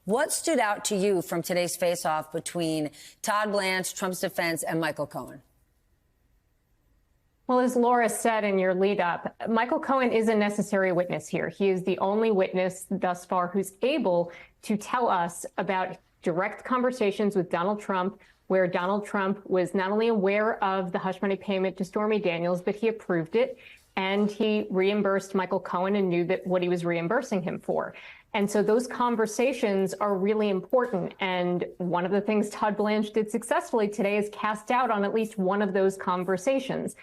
What stood out to you from today's face-off between Todd Blanche, Trump's defense, and Michael Cohen? Well, as Laura said in your lead up, Michael Cohen is a necessary witness here. He is the only witness thus far who's able to tell us about direct conversations with Donald Trump, where Donald Trump was not only aware of the hush money payment to Stormy Daniels, but he approved it. And he reimbursed Michael Cohen and knew that what he was reimbursing him for. And so those conversations are really important. And one of the things Todd Blanche did successfully today is cast doubt on at least one of those conversations.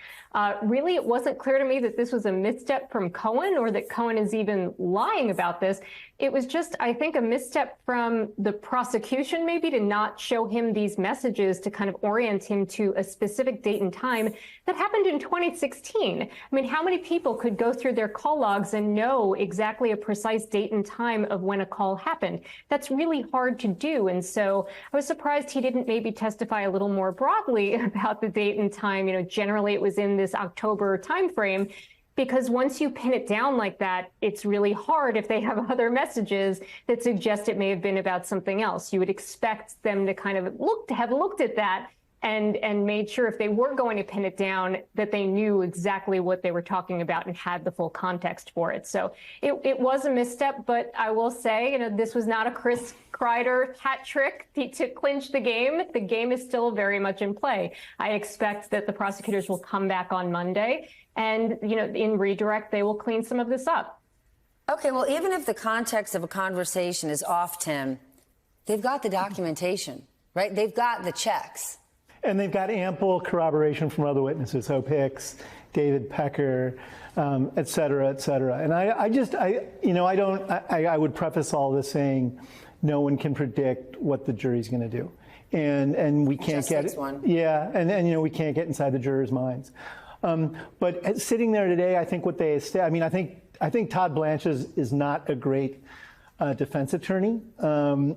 Really, it wasn't clear to me that this was a misstep from Cohen or that Cohen is even lying about this. It was just, I think, a misstep from the prosecution, maybe, to not show him these messages to kind of orient him to a specific date and time that happened in 2016. I mean, how many people could go through their call logs and know exactly a precise date and time of when a call happened? That's really hard to do. And so I was surprised he didn't maybe testify a little more broadly about the date and time. You know, generally it was in this October timeframe, because once you pin it down like that, it's really hard if they have other messages that suggest it may have been about something else. You would expect them to kind of have looked at that and made sure if they were going to pin it down that they knew exactly what they were talking about and had the full context for it. So it was a misstep, but I will say, you know, this was not a Chris Kreider hat trick to clinch the game. The game is still very much in play. I expect that the prosecutors will come back on Monday and, you know, in redirect, they will clean some of this up. Okay, well, even if the context of a conversation is off, Tim, they've got the documentation, right? They've got the checks. And they've got ample corroboration from other witnesses, Hope Hicks, David Pecker, et cetera, et cetera. And I would preface all this saying no one can predict what the jury's going to do. And we can't get it. Yeah, and you know, we can't get inside the jurors' minds. But sitting there today, I think what they say, I mean, I think Todd Blanche is not a great defense attorney.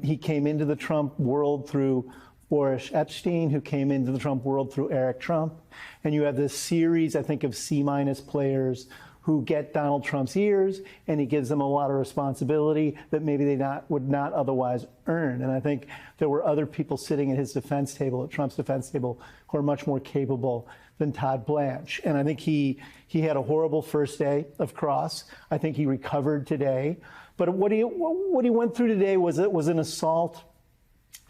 He came into the Trump world through Boris Epstein, who came into the Trump world through Eric Trump. And you have this series, I think, of C-minus players who get Donald Trump's ears, and he gives them a lot of responsibility that maybe they would not otherwise earn. And I think there were other people sitting at his defense table, at Trump's defense table, who are much more capable than Todd Blanche. And I think he had a horrible first day of cross. I think he recovered today. But what he went through today was an assault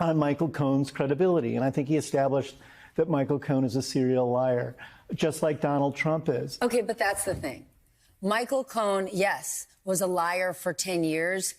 on Michael Cohen's credibility. And I think he established that Michael Cohen is a serial liar, just like Donald Trump is. Okay, but that's the thing. Michael Cohen, yes, was a liar for 10 years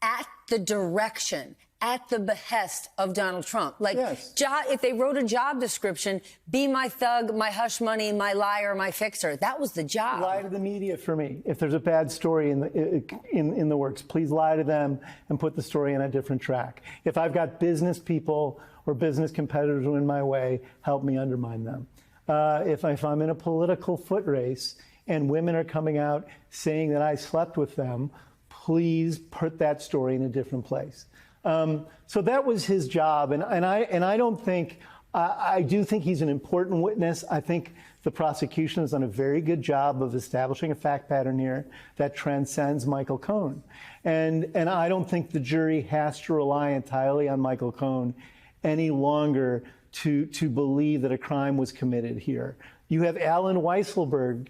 at the direction, at the behest of Donald Trump. Like, yes. If they wrote a job description, be my thug, my hush money, my liar, my fixer. That was the job. Lie to the media for me. If there's a bad story in the works, please lie to them and put the story on a different track. If I've got business people or business competitors in my way, help me undermine them. If I'm in a political foot race and women are coming out saying that I slept with them, please put that story in a different place. So that was his job, and I don't think I do think he's an important witness. I think the prosecution has done a very good job of establishing a fact pattern here that transcends Michael Cohen, and I don't think the jury has to rely entirely on Michael Cohen any longer to believe that a crime was committed here. You have Alan Weisselberg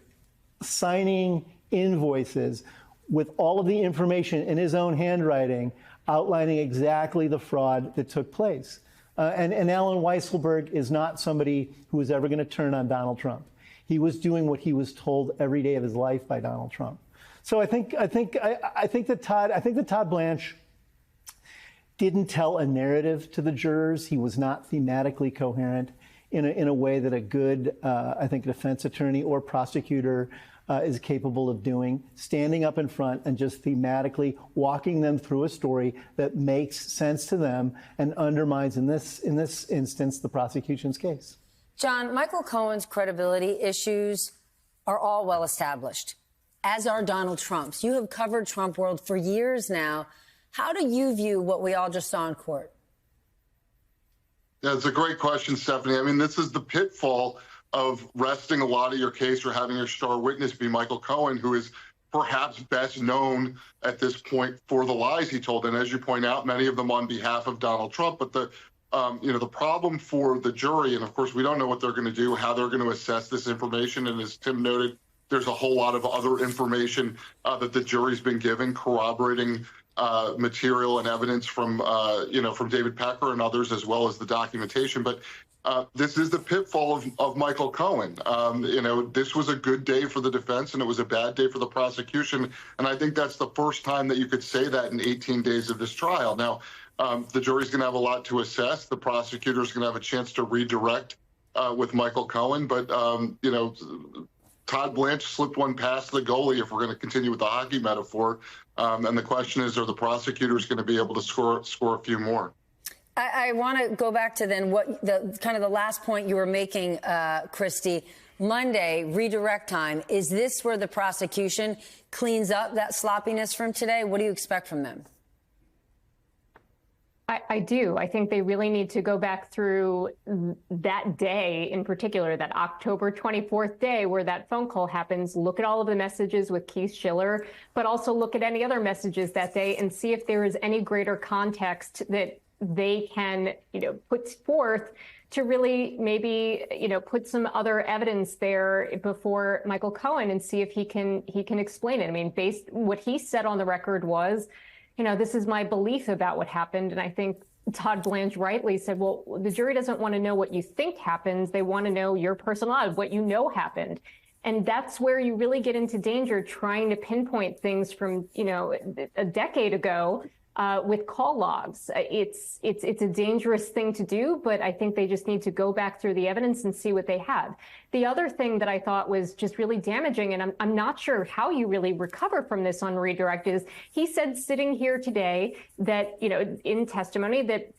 signing invoices with all of the information in his own handwriting, outlining exactly the fraud that took place. And Alan Weisselberg is not somebody who is ever going to turn on Donald Trump. He was doing what he was told every day of his life by Donald Trump. So I think that Todd Blanche didn't tell a narrative to the jurors. He was not thematically coherent in a way that a good, I think, defense attorney or prosecutor is capable of doing, standing up in front and just thematically walking them through a story that makes sense to them and undermines, in this instance, the prosecution's case. John, Michael Cohen's credibility issues are all well established, as are Donald Trump's. You have covered Trump world for years now. How do you view what we all just saw in court? Yeah, it's a great question, Stephanie. I mean, this is the pitfall of resting a lot of your case or having your star witness be Michael Cohen, who is perhaps best known at this point for the lies he told. And as you point out, many of them on behalf of Donald Trump. But the problem for the jury, and of course, we don't know what they're going to do, how they're going to assess this information. And as Tim noted, there's a whole lot of other information that the jury's been given, corroborating material and evidence from David Pecker and others, as well as the documentation. But this is the pitfall of Michael Cohen. This was a good day for the defense, and it was a bad day for the prosecution. And I think that's the first time that you could say that in 18 days of this trial. Now, the jury's going to have a lot to assess. The prosecutor's going to have a chance to redirect with Michael Cohen. But, Todd Blanche slipped one past the goalie, if we're going to continue with the hockey metaphor. And the question is, are the prosecutors going to be able to score a few more? I want to go back to then what the last point you were making, Christy. Monday, redirect time. Is this where the prosecution cleans up that sloppiness from today? What do you expect from them? I do. I think they really need to go back through that day in particular, that October 24th day where that phone call happens, look at all of the messages with Keith Schiller, but also look at any other messages that day and see if there is any greater context that they can, put forth to really maybe, put some other evidence there before Michael Cohen and see if he can explain it. I mean, what he said on the record was, this is my belief about what happened. And I think Todd Blanche rightly said, well, the jury doesn't want to know what you think happens. They want to know your personal life, what you know happened. And that's where you really get into danger trying to pinpoint things from, a decade ago with call logs. It's a dangerous thing to do, but I think they just need to go back through the evidence and see what they have. The other thing that I thought was just really damaging, and I'm not sure how you really recover from this on redirect, is he said sitting here today that, in testimony, that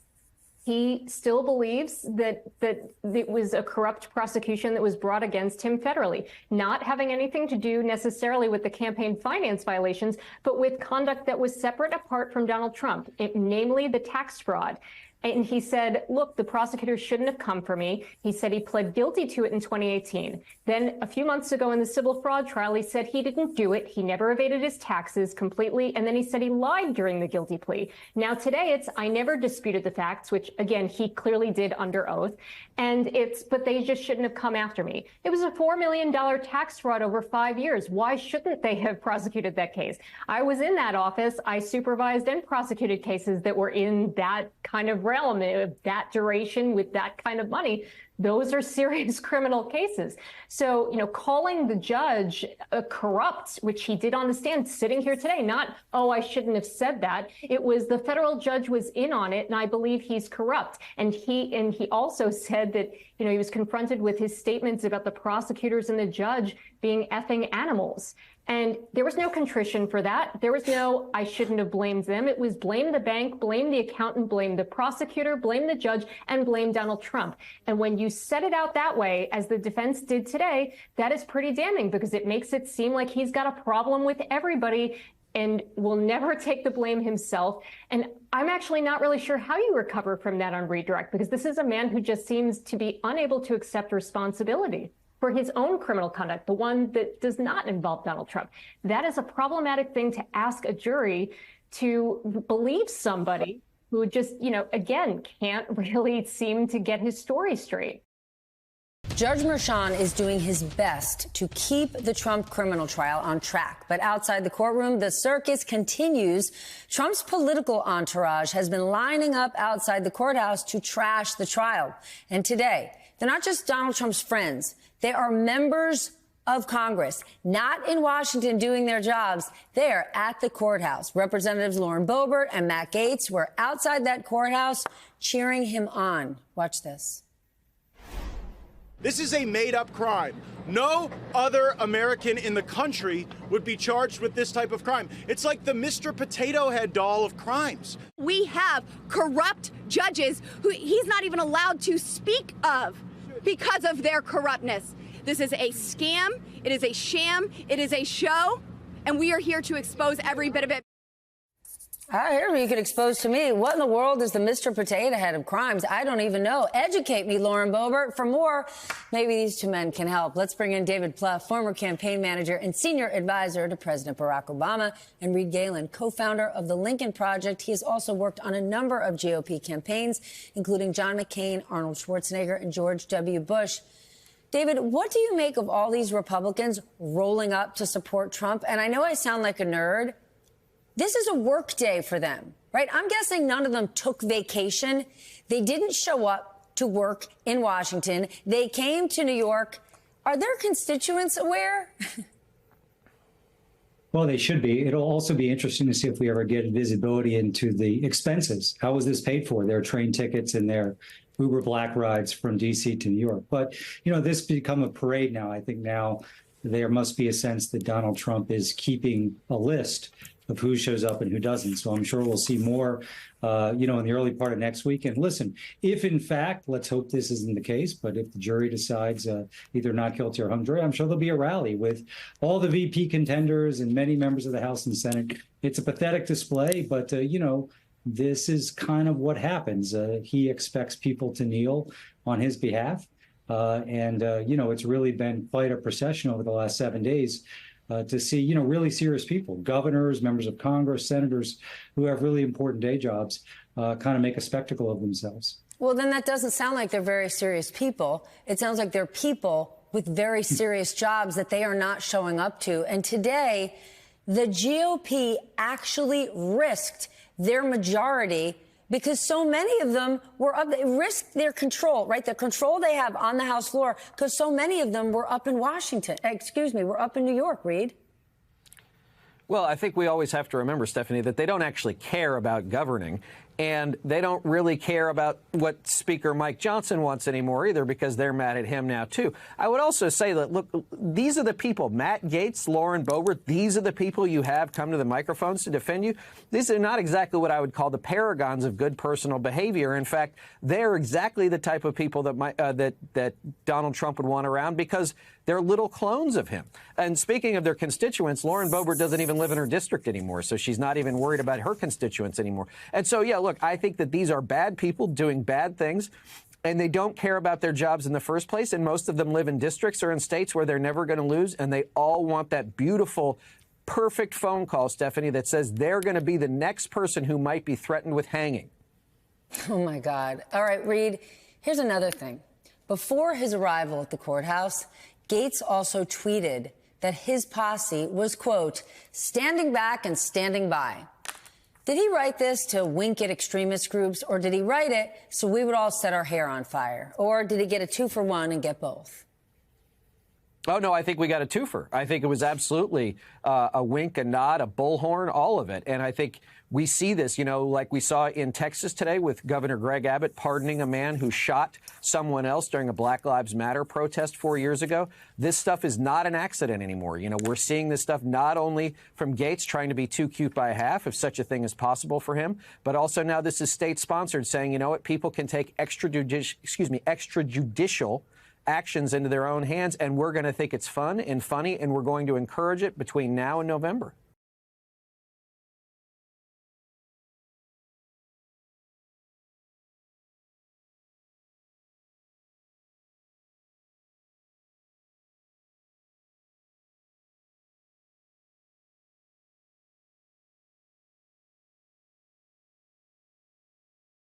he still believes that it was a corrupt prosecution that was brought against him federally, not having anything to do necessarily with the campaign finance violations, but with conduct that was separate apart from Donald Trump, namely the tax fraud. And he said, look, the prosecutors shouldn't have come for me. He said he pled guilty to it in 2018. Then a few months ago in the civil fraud trial, he said he didn't do it. He never evaded his taxes completely. And then he said he lied during the guilty plea. Now today it's, I never disputed the facts, which again, he clearly did under oath. But they just shouldn't have come after me. It was a $4 million tax fraud over 5 years. Why shouldn't they have prosecuted that case? I was in that office. I supervised and prosecuted cases that were in that kind of realm of that duration with that kind of money. Those are serious criminal cases. So, calling the judge corrupt, which he did on the stand, sitting here today, not, oh, I shouldn't have said that. It was the federal judge was in on it, and I believe he's corrupt. And he also said that, he was confronted with his statements about the prosecutors and the judge being effing animals. And there was no contrition for that. There was no, I shouldn't have blamed them. It was blame the bank, blame the accountant, blame the prosecutor, blame the judge, and blame Donald Trump. And when you set it out that way, as the defense did today, that is pretty damning because it makes it seem like he's got a problem with everybody and will never take the blame himself. And I'm actually not really sure how you recover from that on redirect, because this is a man who just seems to be unable to accept responsibility for his own criminal conduct, the one that does not involve Donald Trump. That is a problematic thing to ask a jury to believe somebody who just, again, can't really seem to get his story straight. Judge Merchan is doing his best to keep the Trump criminal trial on track. But outside the courtroom, the circus continues. Trump's political entourage has been lining up outside the courthouse to trash the trial. And today, they're not just Donald Trump's friends. They are members of Congress, not in Washington doing their jobs. They're at the courthouse. Representatives Lauren Boebert and Matt Gaetz were outside that courthouse cheering him on. Watch this. This is a made-up crime. No other American in the country would be charged with this type of crime. It's like the Mr. Potato Head doll of crimes. We have corrupt judges who he's not even allowed to speak of because of their corruptness. This is a scam. It is a sham. It is a show. And we are here to expose every bit of it. I hear you could expose to me. What in the world is the Mr. Potato Head of crimes? I don't even know. Educate me, Lauren Boebert. For more, maybe these two men can help. Let's bring in David Plouffe, former campaign manager and senior advisor to President Barack Obama, and Reed Galen, co-founder of the Lincoln Project. He has also worked on a number of GOP campaigns, including John McCain, Arnold Schwarzenegger, and George W. Bush. David, what do you make of all these Republicans rolling up to support Trump? And I know I sound like a nerd. This is a work day for them, right? I'm guessing none of them took vacation. They didn't show up to work in Washington. They came to New York. Are their constituents aware? Well, they should be. It'll also be interesting to see if we ever get visibility into the expenses. How was this paid for? Their train tickets and their Uber Black rides from D.C. to New York. But, you know, this has become a parade now. I think now there must be a sense that Donald Trump is keeping a list of who shows up and who doesn't. So I'm sure we'll see more, in the early part of next week. And listen, if in fact, let's hope this isn't the case, but if the jury decides either not guilty or hung jury, I'm sure there'll be a rally with all the VP contenders and many members of the House and Senate. It's a pathetic display, but, this is kind of what happens. He expects people to kneel on his behalf. It's really been quite a procession over the last 7 days. To see, really serious people, governors, members of Congress, senators who have really important day jobs, kind of make a spectacle of themselves. Well, then that doesn't sound like they're very serious people. It sounds like they're people with very serious jobs that they are not showing up to. And today, the GOP actually risked their majority because so many of them were up. They risked their control, right? The control they have on the House floor, because so many of them were up in Washington. Were up in New York, Reed. Well, I think we always have to remember, Stephanie, that they don't actually care about governing. And they don't really care about what Speaker Mike Johnson wants anymore either, because they're mad at him now, too. I would also say that, look, these are the people, Matt Gaetz, Lauren Boebert, these are the people you have come to the microphones to defend you. These are not exactly what I would call the paragons of good personal behavior. In fact, they're exactly the type of people that that Donald Trump would want around, because they're little clones of him. And speaking of their constituents, Lauren Boebert doesn't even live in her district anymore, so she's not even worried about her constituents anymore. And so, yeah, look, I think that these are bad people doing bad things, and they don't care about their jobs in the first place. And most of them live in districts or in states where they're never going to lose. And they all want that beautiful, perfect phone call, Stephanie, that says they're going to be the next person who might be threatened with hanging. Oh, my God. All right, Reed, here's another thing. Before his arrival at the courthouse, Gaetz also tweeted that his posse was, quote, standing back and standing by. Did he write this to wink at extremist groups, or did he write it so we would all set our hair on fire? Or did he get a 2-for-1 and get both? Oh, no, I think we got a twofer. I think it was absolutely a wink, a nod, a bullhorn, all of it. And I think we see this, like we saw in Texas today with Governor Greg Abbott pardoning a man who shot someone else during a Black Lives Matter protest 4 years ago. This stuff is not an accident anymore. We're seeing this stuff not only from Gaetz trying to be too cute by half, if such a thing is possible for him, but also now this is state-sponsored, saying, you know what, people can take extrajudicial actions into their own hands, and we're going to think it's fun and funny, and we're going to encourage it between now and November.